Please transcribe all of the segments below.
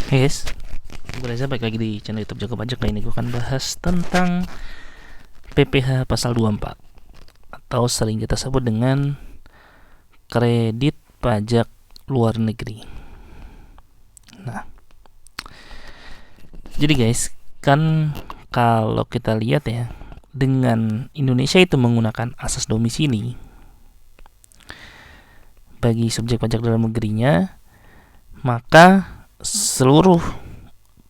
Hey guys, gue Reza, balik lagi di channel YouTube Jago Pajak. Kali ini gue akan bahas tentang PPh pasal 24 atau sering kita sebut dengan kredit pajak luar negeri. Nah, jadi guys, kan kalau kita lihat ya, dengan Indonesia itu menggunakan asas domisili bagi subjek pajak dalam negerinya, maka seluruh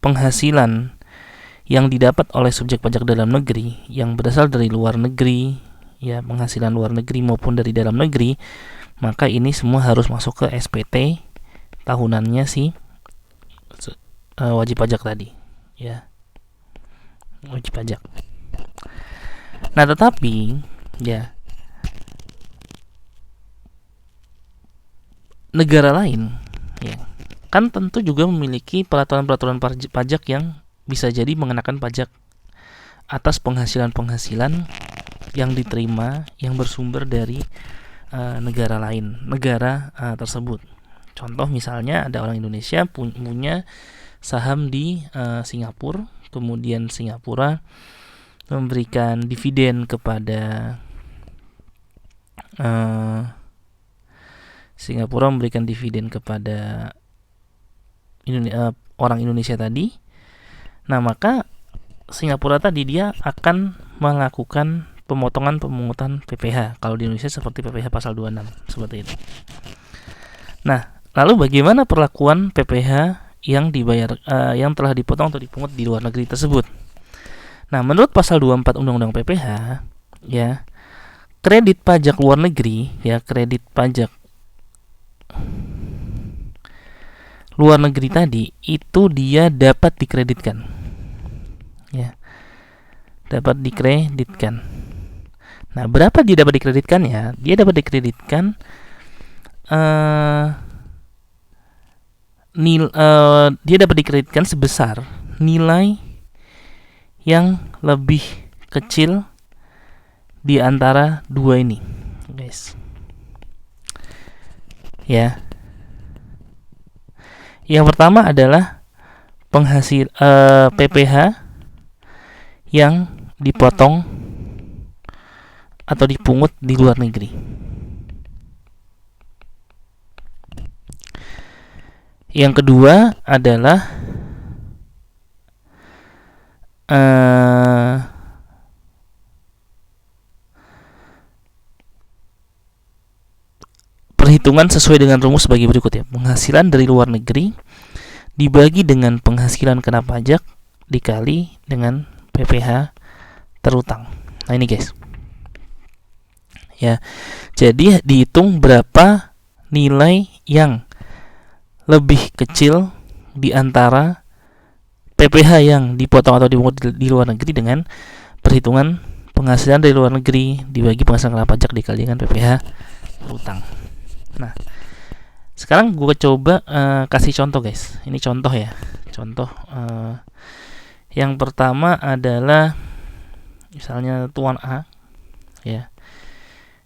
penghasilan yang didapat oleh subjek pajak dalam negeri yang berasal dari luar negeri, ya penghasilan luar negeri maupun dari dalam negeri, maka ini semua harus masuk ke SPT tahunannya si wajib pajak tadi, ya wajib pajak. Nah, tetapi ya negara lain, ya kan tentu juga memiliki peraturan-peraturan pajak yang bisa jadi mengenakan pajak atas penghasilan-penghasilan yang diterima yang bersumber dari negara lain, negara tersebut. Contoh misalnya ada orang Indonesia punya saham di Singapura, kemudian Singapura memberikan dividen kepada orang Indonesia tadi. Nah, maka Singapura tadi dia akan melakukan pemungutan PPh. Kalau di Indonesia seperti PPh pasal 26, seperti itu. Nah, lalu bagaimana perlakuan PPh yang dibayar yang telah dipotong atau dipungut di luar negeri tersebut? Nah, menurut pasal 24 Undang-Undang PPh, ya, kredit pajak luar negeri, ya, kredit pajak luar negeri tadi itu dia dapat dikreditkan, ya, dapat dikreditkan. Nah, berapa dia dapat dikreditkan ya? Dia dapat dikreditkan dia dapat dikreditkan sebesar nilai yang lebih kecil di antara dua ini, guys. Ya. Yang pertama adalah penghasil PPh yang dipotong atau dipungut di luar negeri. Yang kedua adalah perhitungan sesuai dengan rumus sebagai berikut ya. Penghasilan dari luar negeri dibagi dengan penghasilan kena pajak dikali dengan PPh terutang. Nah, ini guys. Ya. Jadi dihitung berapa nilai yang lebih kecil di antara PPh yang dipotong atau dipungut di luar negeri dengan perhitungan penghasilan dari luar negeri dibagi penghasilan kena pajak dikali dengan PPh terutang. Nah, sekarang gue coba kasih contoh guys. Ini contoh ya. Contoh yang pertama adalah misalnya Tuan A, ya.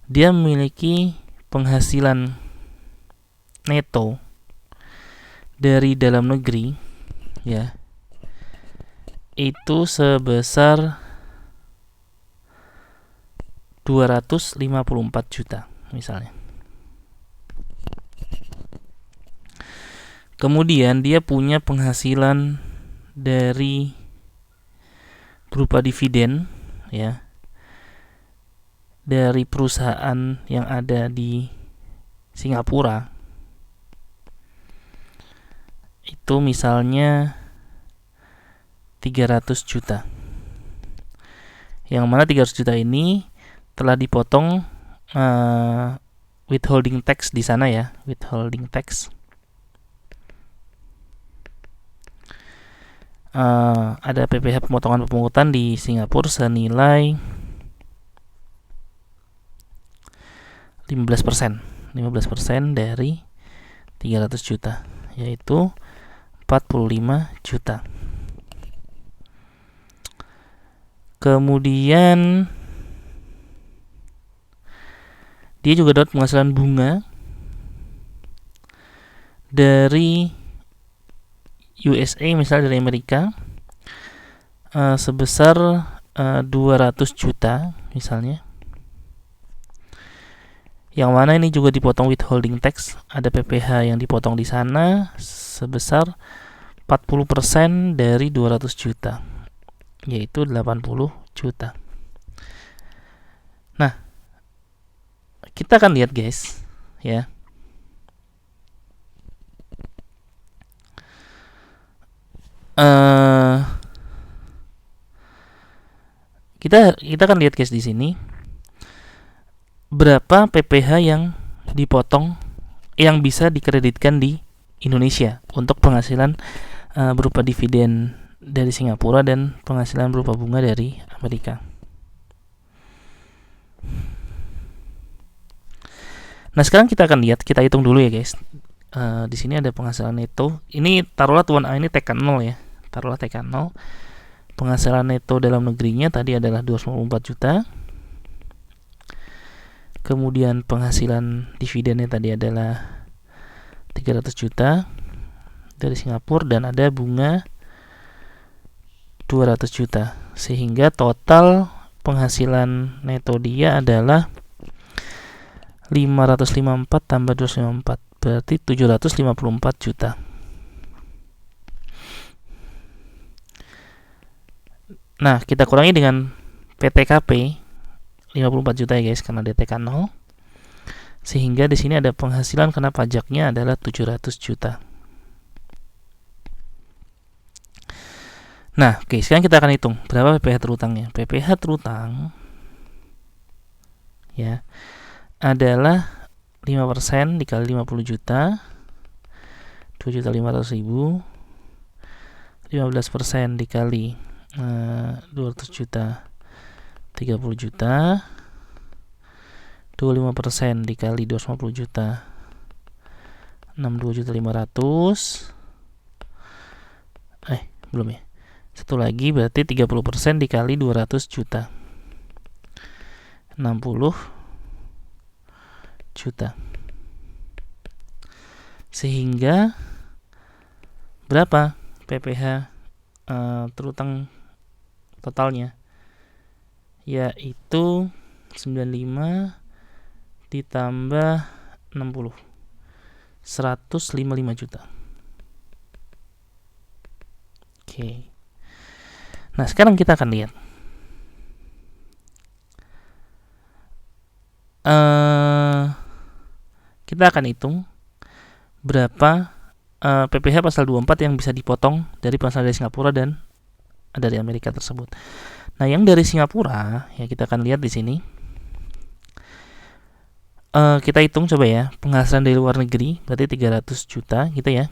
Dia memiliki penghasilan neto dari dalam negeri, ya, itu sebesar 254 juta misalnya. Kemudian dia punya penghasilan dari berupa dividen, ya, dari perusahaan yang ada di Singapura. Itu misalnya 300 juta. Yang mana 300 juta ini telah dipotong withholding tax di sana ya, withholding tax. Ada PPh pemotongan pemungutan di Singapura senilai 15% dari 300 juta, yaitu 45 juta. Kemudian dia juga dapat penghasilan bunga dari USA misalnya dari Amerika sebesar 200 juta misalnya, yang mana ini juga dipotong withholding tax, ada PPh yang dipotong di sana sebesar 40% dari 200 juta, yaitu 80 juta. Nah, kita akan lihat guys, ya. Kita akan lihat guys di sini berapa PPh yang dipotong yang bisa dikreditkan di Indonesia untuk penghasilan berupa dividen dari Singapura dan penghasilan berupa bunga dari Amerika. Nah, sekarang kita akan lihat, kita hitung dulu ya guys. Di sini ada penghasilan neto. Ini taruhlah tuan A ini TK 0 ya. Taruhlah TK 0. Penghasilan neto dalam negerinya tadi adalah 254 juta. Kemudian penghasilan dividennya tadi adalah 300 juta dari Singapura dan ada bunga 200 juta. Sehingga total penghasilan neto dia adalah 554 tambah 254, berarti 754 juta. Nah, kita kurangi dengan PTKP 54 juta ya guys, karena DTK 0. Sehingga di sini ada penghasilan karena pajaknya adalah 700 juta. Nah, oke, sekarang kita akan hitung berapa PPh terutangnya. PPh terutang ya adalah 5% dikali 50 juta, 2.500.000. 15% dikali 200 juta, 30 juta. 25% dikali 250 juta, 62.500.000. Belum ya. Satu lagi berarti 30% dikali 200 juta, 60 juta. Sehingga berapa PPh terutang totalnya? Yaitu 95 ditambah 60, 155 juta. Oke. Nah, sekarang kita akan lihat kita akan hitung berapa PPh pasal 24 yang bisa dipotong dari penghasilan dari Singapura dan dari Amerika tersebut. Nah, yang dari Singapura ya kita akan lihat di sini. Kita hitung coba ya, penghasilan dari luar negeri berarti 300 juta gitu ya,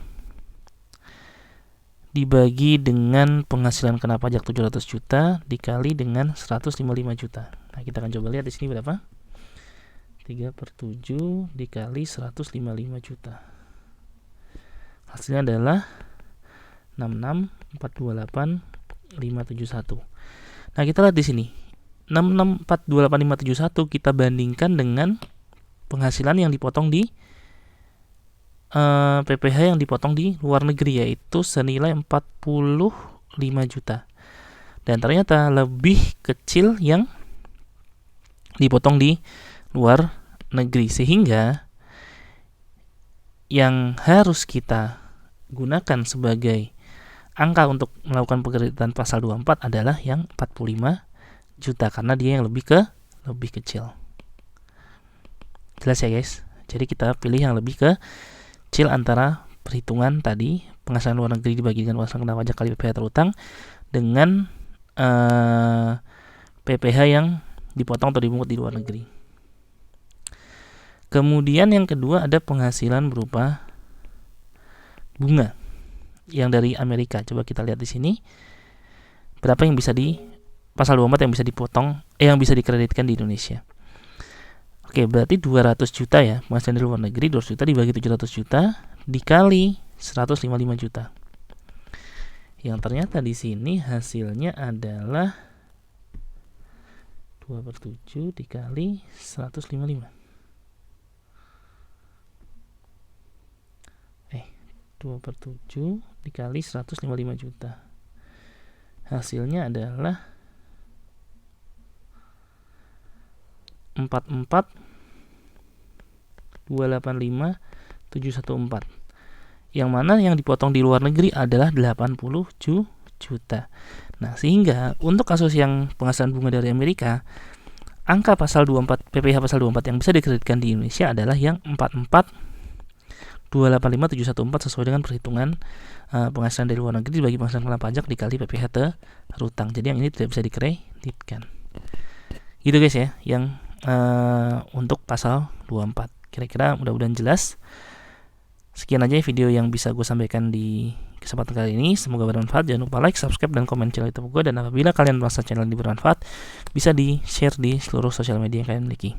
dibagi dengan penghasilan kena pajak 700 juta dikali dengan 155 juta. Nah, kita akan coba lihat di sini berapa. 3/7 dikali 155 juta. Hasilnya adalah 66.428.571. Nah, kita lihat di sini. 66.428.571 kita bandingkan dengan penghasilan yang dipotong di PPh yang dipotong di luar negeri, yaitu senilai 45 juta. Dan ternyata lebih kecil yang dipotong di luar negeri, sehingga yang harus kita gunakan sebagai angka untuk melakukan pengreditan pasal 24 adalah yang 45 juta karena dia yang lebih kecil. Jelas ya guys? Jadi kita pilih yang lebih kecil antara perhitungan tadi penghasilan luar negeri dibagi dengan penghasilan kena pajak kali PPh terutang dengan PPh yang dipotong atau dipungut di luar negeri. Kemudian yang kedua ada penghasilan berupa bunga yang dari Amerika. Coba kita lihat di sini berapa yang bisa di pasal 24 yang bisa dipotong yang bisa dikreditkan di Indonesia. Oke, berarti 200 juta ya, penghasilan dari luar negeri 200 juta dibagi 700 juta dikali 155 juta. Yang ternyata di sini hasilnya adalah 2/7 dikali 155. 2/7 dikali 155 juta. Hasilnya adalah 44.285.714. Yang mana yang dipotong di luar negeri adalah 80 juta. Nah, sehingga untuk kasus yang penghasilan bunga dari Amerika, angka pasal 24 PPh pasal 24 yang bisa dikreditkan di Indonesia adalah yang 44.285.714 sesuai dengan perhitungan penghasilan dari luar negeri bagi penghasilan kena pajak dikali PPh terutang. Jadi yang ini tidak bisa dikreditkan. Gitu guys ya, yang untuk pasal 24. Kira-kira mudah-mudahan jelas. Sekian aja video yang bisa gue sampaikan di kesempatan kali ini. Semoga bermanfaat. Jangan lupa like, subscribe, dan komen channel YouTube gue. Dan apabila kalian merasa channel ini bermanfaat, bisa di-share di seluruh sosial media yang kalian miliki.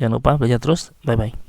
Jangan lupa belajar terus. Bye-bye.